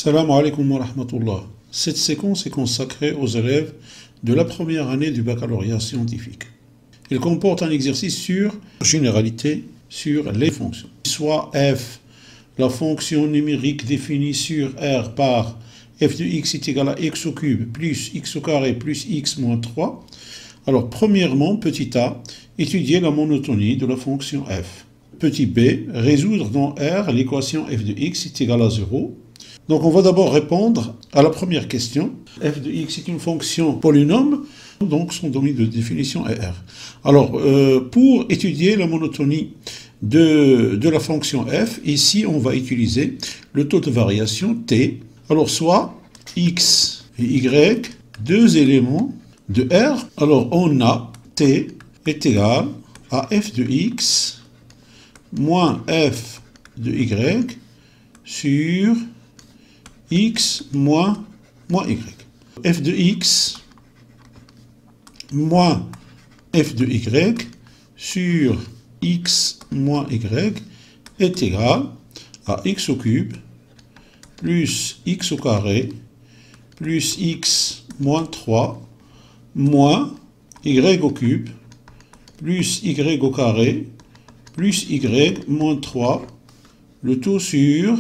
Salam alaikum wa rahmatullah. Cette séquence est consacrée aux élèves de la première année du baccalauréat scientifique. Elle comporte un exercice sur généralité sur les fonctions. Soit f, la fonction numérique définie sur R par f de x est égal à x au cube plus x au carré plus x moins 3. Alors premièrement, petit a, étudier la monotonie de la fonction f. Petit b, résoudre dans R l'équation f de x est égal à 0. Donc on va d'abord répondre à la première question. F de x est une fonction polynôme, donc son domaine de définition est R. Alors pour étudier la monotonie de la fonction f, ici on va utiliser le taux de variation t. Alors soit x et y, deux éléments de R. Alors on a t est égal à f de x moins f de y sur x moins y. F de x moins f de y sur x moins y est égal à x au cube plus x au carré plus x moins 3 moins y au cube plus y au carré plus y moins 3, le tout sur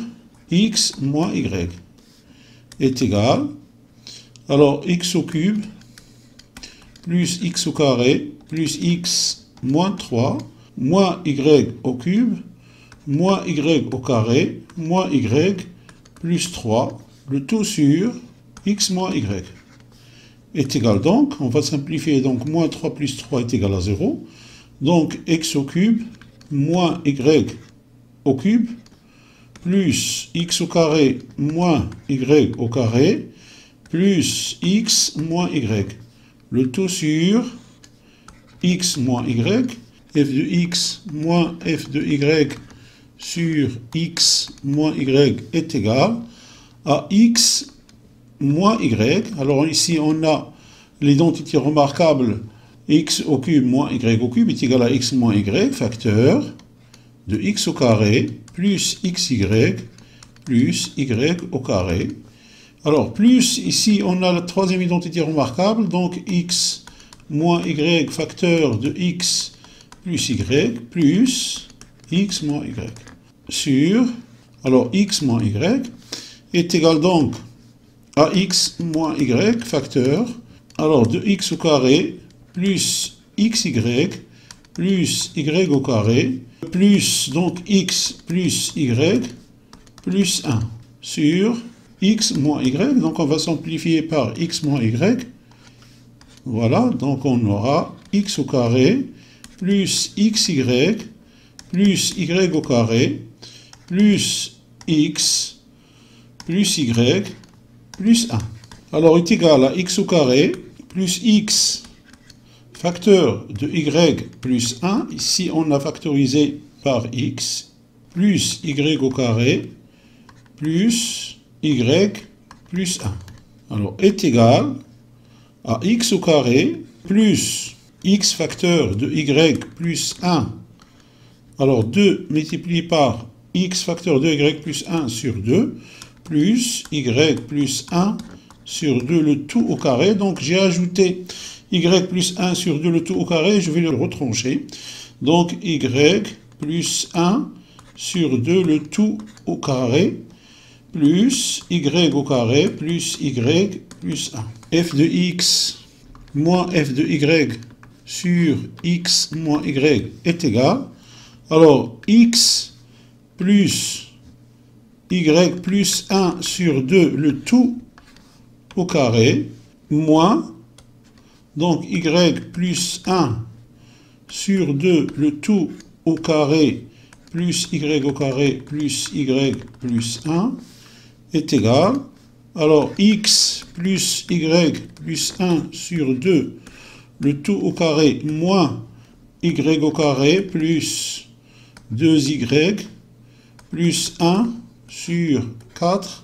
x moins y est égal, alors x au cube plus x au carré plus x moins 3 moins y au cube moins y au carré moins y plus 3, le tout sur x moins y est égal. Donc, on va simplifier, donc moins 3 plus 3 est égal à 0. Donc, x au cube moins y au cube plus x au carré moins y au carré plus x moins y. Le tout sur x moins y, f de x moins f de y sur x moins y est égal à x moins y. Alors ici on a l'identité remarquable x au cube moins y au cube est égal à x moins y, facteur de x au carré plus xy plus y au carré. Alors, plus, ici, on a la troisième identité remarquable, donc x moins y, facteur de x plus y, plus x moins y. Sur, alors, x moins y est égal donc à x moins y, facteur, alors, de x au carré plus xy plus y au carré, plus donc x plus y plus 1 sur x moins y. Donc on va simplifier par x moins y. Voilà, donc on aura x au carré plus xy plus y au carré plus x plus y plus 1. Alors est égal à x au carré plus x facteur de y plus 1, ici on a factorisé par x, plus y au carré, plus y plus 1. Alors, est égal à x au carré, plus x facteur de y plus 1. Alors, 2 multiplié par x facteur de y plus 1 sur 2, plus y plus 1 sur 2, le tout au carré. Donc, j'ai ajouté y plus 1 sur 2, le tout au carré, je vais le retrancher. Donc, y plus 1 sur 2, le tout au carré, plus y au carré, plus y plus 1. F de x moins f de y sur x moins y est égal. Alors, x plus y plus 1 sur 2, le tout au carré, moins donc y plus 1 sur 2, le tout au carré, plus y au carré, plus y plus 1, est égal. Alors x plus y plus 1 sur 2, le tout au carré, moins y au carré, plus 2y, plus 1 sur 4,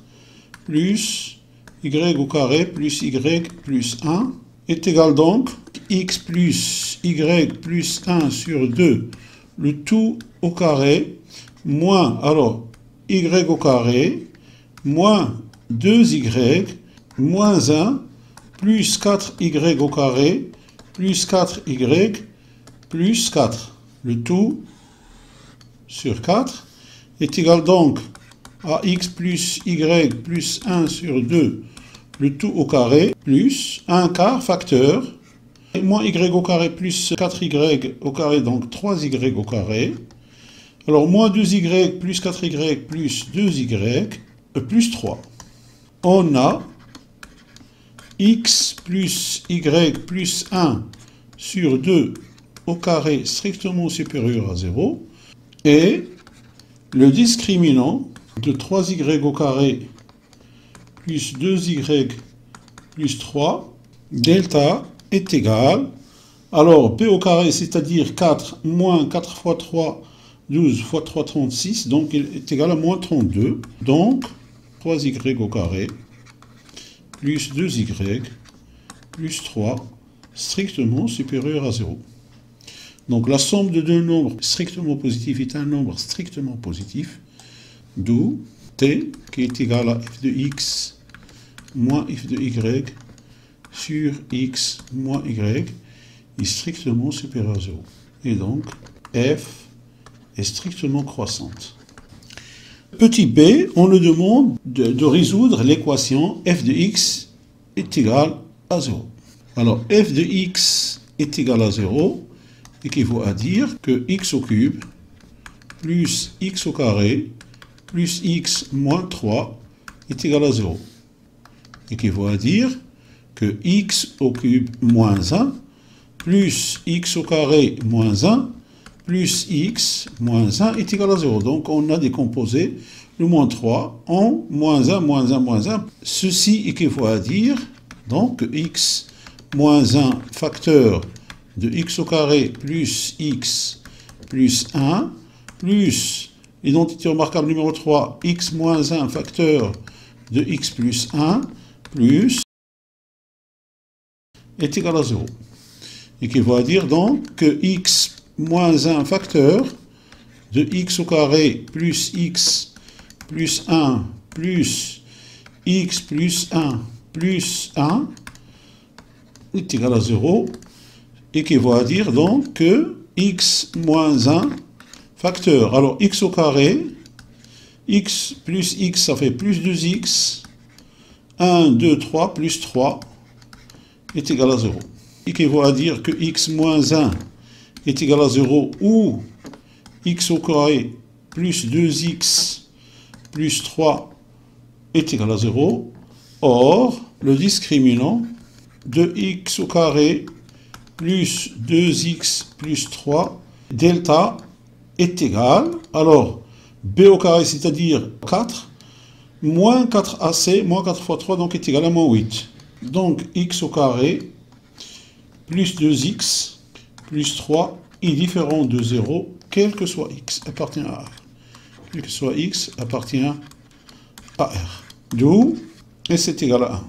plus y au carré, plus y plus 1, est égal donc x plus y plus 1 sur 2, le tout au carré, moins, alors, y au carré, moins 2y moins 1 plus 4y au carré plus 4y plus 4. Le tout sur 4 est égal donc à x plus y plus 1 sur 2, le tout au carré, plus 1 quart facteur, moins y au carré plus 4y au carré, donc 3y au carré. Alors, moins 2y plus 4y plus 2y plus 3. On a x plus y plus 1 sur 2 au carré strictement supérieur à 0 et le discriminant de 3y au carré plus 2y plus 3, delta est égal, alors b au carré, c'est-à-dire 4 moins 4 fois 3, 12 fois 3, 36, donc il est égal à moins 32. Donc 3y au carré plus 2y plus 3 strictement supérieur à 0. Donc la somme de deux nombres strictement positifs est un nombre strictement positif, d'où t qui est égal à f de x moins f de y sur x moins y est strictement supérieur à 0. Et donc f est strictement croissante. Petit b, on nous demande de résoudre l'équation f de x est égal à 0. Alors f de x est égal à 0 équivaut à dire que x au cube plus x au carré plus x moins 3 est égal à 0. Équivaut à dire que x au cube moins 1 plus x au carré moins 1 plus x moins 1 est égal à 0. Donc on a décomposé le moins 3 en moins 1, moins 1, moins 1. Ceci équivaut à dire donc que x moins 1 facteur de x au carré plus x plus 1 plus l'identité remarquable numéro 3, x moins 1 facteur de x plus 1 plus est égal à 0. Et qui va dire donc que x moins 1 facteur de x au carré plus x plus 1 plus x plus 1 plus 1 est égal à 0. Et qui va dire donc que x moins 1 facteur, alors x au carré, x plus x, ça fait plus 2x, 1, 2, 3, plus 3, est égal à 0. Et qui va dire que x moins 1 est égal à 0, ou x au carré plus 2x plus 3 est égal à 0. Or, le discriminant de x au carré plus 2x plus 3, delta est égal, alors b au carré, c'est-à-dire 4, moins 4ac, moins 4 fois 3, donc est égal à moins 8. Donc x au carré plus 2x plus 3 est différent de 0, quel que soit x, appartient à R. Quel que soit x, appartient à R. D'où s est égal à 1,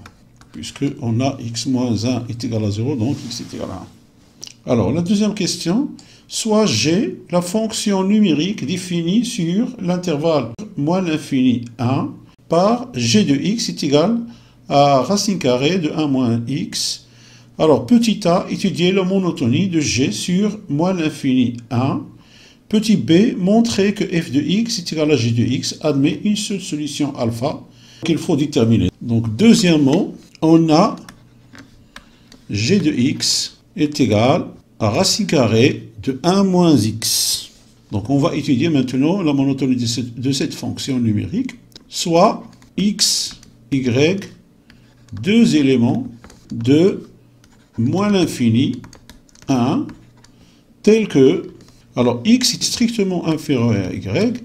puisque on a x moins 1 est égal à 0, donc x est égal à 1. Alors, la deuxième question, soit g, la fonction numérique définie sur l'intervalle moins l'infini 1 par g de x est égal à racine carrée de 1 moins x. Alors, petit a, étudier la monotonie de g sur moins l'infini 1. Petit b, montrer que f de x est égal à g de x admet une seule solution alpha qu'il faut déterminer. Donc, deuxièmement, on a g de x est égal à racine carrée de 1 moins x. Donc on va étudier maintenant la monotonie de cette fonction numérique, soit x, y, deux éléments de moins l'infini 1, tel que, alors x est strictement inférieur à y,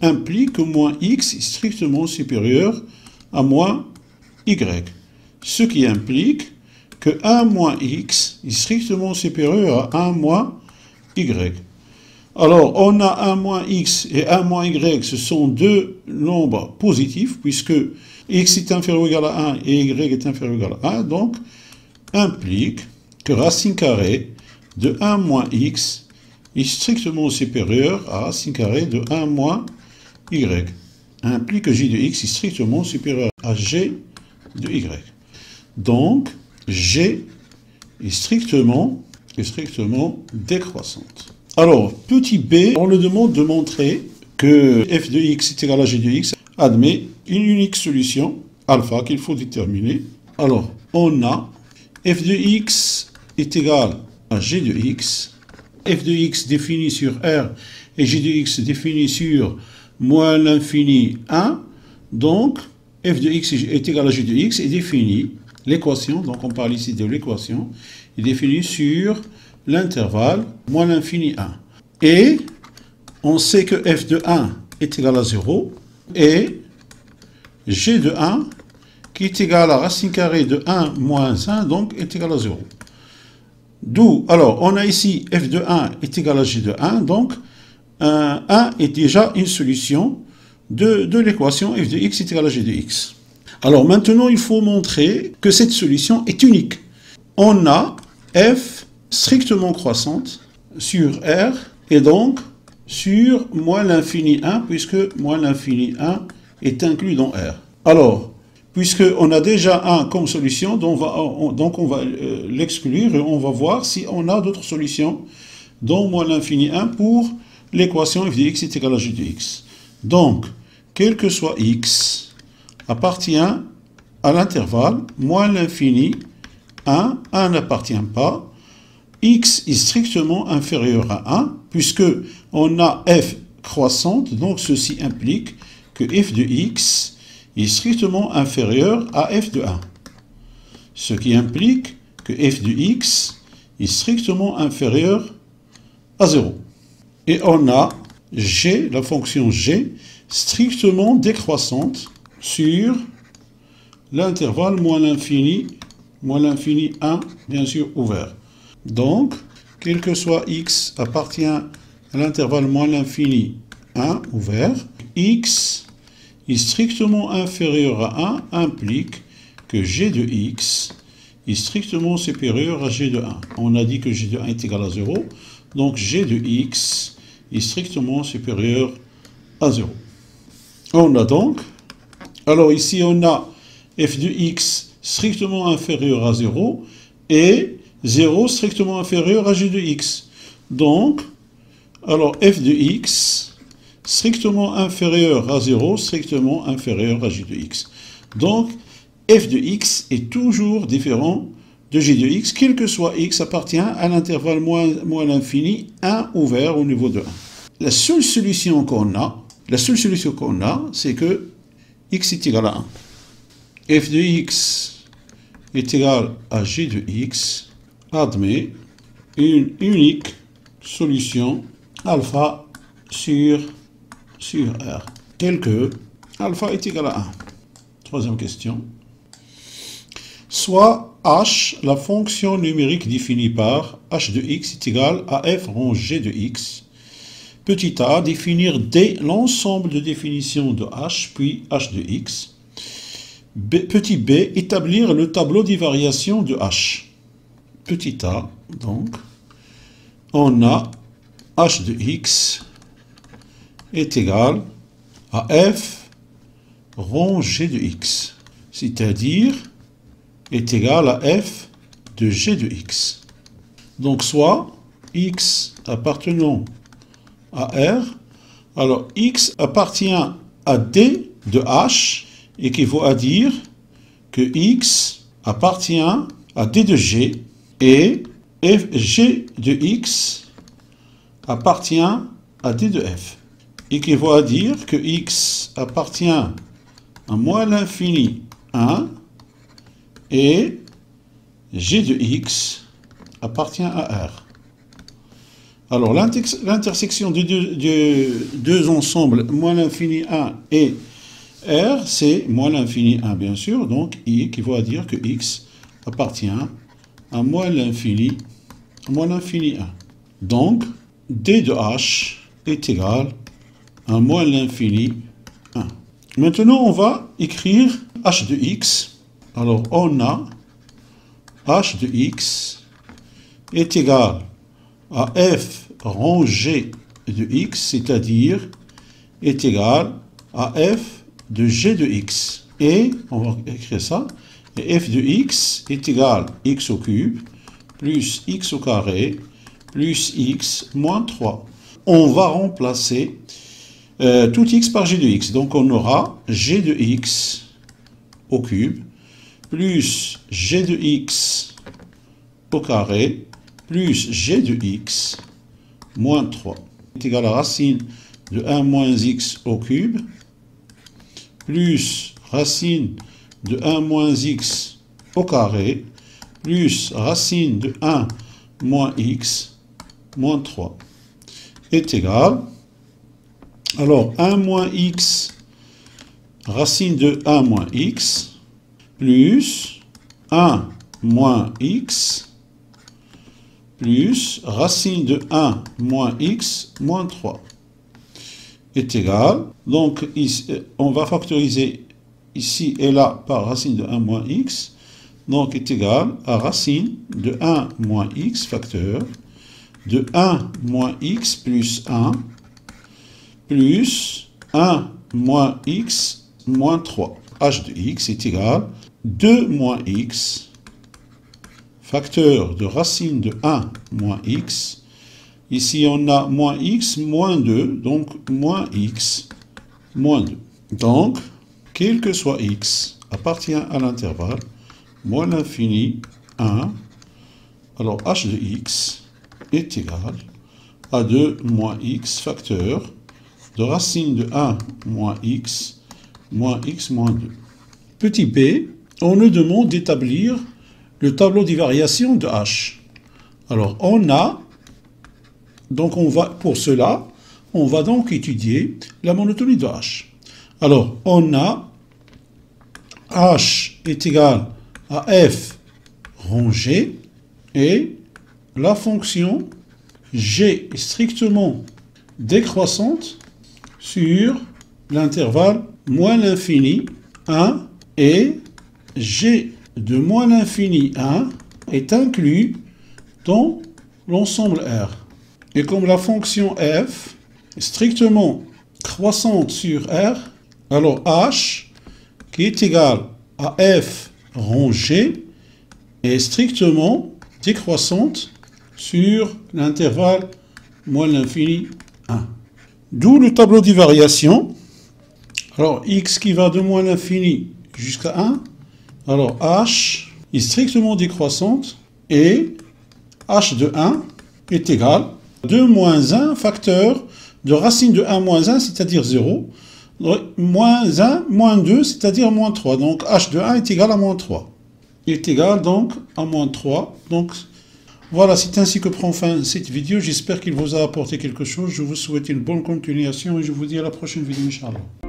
implique que moins x est strictement supérieur à moins y. Ce qui implique que 1 moins x est strictement supérieur à 1 moins y. Alors, on a 1 moins x et 1 moins y, ce sont deux nombres positifs, puisque x est inférieur ou égal à 1 et y est inférieur ou égal à 1, donc implique que racine carrée de 1 moins x est strictement supérieur à racine carrée de 1 moins y. implique que j de x est strictement supérieur à g de y. Donc, g est strictement décroissante. Alors, petit b, on le demande de montrer que f de x est égal à g de x admet une unique solution, alpha, qu'il faut déterminer. Alors, on a f de x est égal à g de x, f de x défini sur R et g de x défini sur moins l'infini 1, donc f de x est égal à g de x est défini, l'équation, donc on parle ici de l'équation, est définie sur l'intervalle moins l'infini 1. Et on sait que f de 1 est égal à 0 et g de 1 qui est égal à racine carrée de 1 moins 1, donc est égal à 0. D'où, alors, on a ici f de 1 est égal à g de 1, donc 1 est déjà une solution de l'équation f de x est égal à g de x. Alors maintenant, il faut montrer que cette solution est unique. On a f strictement croissante sur R et donc sur moins l'infini 1, puisque moins l'infini 1 est inclus dans R. Alors, puisqu'on a déjà 1 comme solution, donc on va l'exclure et on va voir si on a d'autres solutions dans moins l'infini 1 pour l'équation f de x est égal à g de x. Donc, quel que soit x, appartient à l'intervalle moins l'infini 1 n'appartient pas, x est strictement inférieur à 1, puisque on a f croissante, donc ceci implique que f de x est strictement inférieur à f de 1. Ce qui implique que f de x est strictement inférieur à 0. Et on a g, la fonction g, strictement décroissante sur l'intervalle moins l'infini 1, bien sûr ouvert. Donc, quel que soit x appartient à l'intervalle moins l'infini 1 ouvert, x est strictement inférieur à 1 implique que g de x est strictement supérieur à g de 1. On a dit que g de 1 est égal à 0, donc g de x est strictement supérieur à 0. On a donc, alors ici on a f de x strictement inférieur à 0 et 0 strictement inférieur à g de x. Donc, alors f de x strictement inférieur à 0, strictement inférieur à g de x. Donc, f de x est toujours différent de g de x, quel que soit x appartient à l'intervalle moins l'infini 1 ouvert au niveau de 1. La seule solution qu'on a, c'est que x est égal à 1. f de x est égal à g de x admet une unique solution alpha sur R, tel que alpha est égal à 1. Troisième question. Soit h, la fonction numérique définie par h de x est égal à f rang g de x. Petit a, définir d l'ensemble de définitions de h, puis h de x. Petit b, établir le tableau des variations de h. Petit a, donc, on a h de x est égal à f rang g de x, c'est-à-dire est égal à f de g de x. Donc, soit x appartenant à R, alors x appartient à d de h, équivaut à dire que x appartient à d de g, et f g de x appartient à d de f, équivaut à dire que x appartient à moins l'infini 1 et g de x appartient à R. Alors l'intersection des deux ensembles, moins l'infini 1 et R, c'est moins l'infini 1 bien sûr, donc I équivaut à dire que x appartient à moins l'infini 1. Donc, d de h est égal à moins l'infini 1. Maintenant, on va écrire h de x. Alors, on a h de x est égal à f rang g de x, c'est-à-dire est égal à f de g de x. Et, on va écrire ça, et f de x est égal à x au cube plus x au carré plus x moins 3. On va remplacer tout x par g de x. Donc on aura g de x au cube plus g de x au carré plus g de x moins 3 est égal à racine de 1 moins x au cube plus racine de 1 moins x au carré plus racine de 1 moins x moins 3 est égal. Alors 1 moins x racine de 1 moins x plus 1 moins x plus racine de 1 moins x moins 3 est égal. Donc ici, on va factoriser ici et là par racine de 1 moins x. Donc est égal à racine de 1 moins x facteur de 1 moins x plus 1 plus 1 moins x moins 3. h de x est égal à 2 moins x facteur de racine de 1 moins x. Ici, on a moins x moins 2, donc moins x moins 2. Donc, quel que soit x appartient à l'intervalle moins l'infini 1. Alors, h de x est égal à 2 moins x facteur de racine de 1 moins x moins 2. Petit p, on nous demande d'établir le tableau des variations de h. Alors, pour cela, on va donc étudier la monotonie de h. Alors, on a h est égal à f rangé et la fonction g est strictement décroissante sur l'intervalle moins l'infini 1 et g de moins l'infini 1 est inclus dans l'ensemble R. Et comme la fonction f est strictement croissante sur R, alors h, qui est égal à f rangé, est strictement décroissante sur l'intervalle moins l'infini 1. D'où le tableau des variations. Alors x qui va de moins l'infini jusqu'à 1. Alors h est strictement décroissante et h de 1 est égal à 2 moins 1 facteur de racine de 1 moins 1, c'est-à-dire 0, moins 1 moins 2, c'est-à-dire moins 3. Donc h de 1 est égal à moins 3. Il est égal donc à moins 3. Donc voilà, c'est ainsi que prend fin cette vidéo. J'espère qu'il vous a apporté quelque chose. Je vous souhaite une bonne continuation et je vous dis à la prochaine vidéo, Inch'Allah.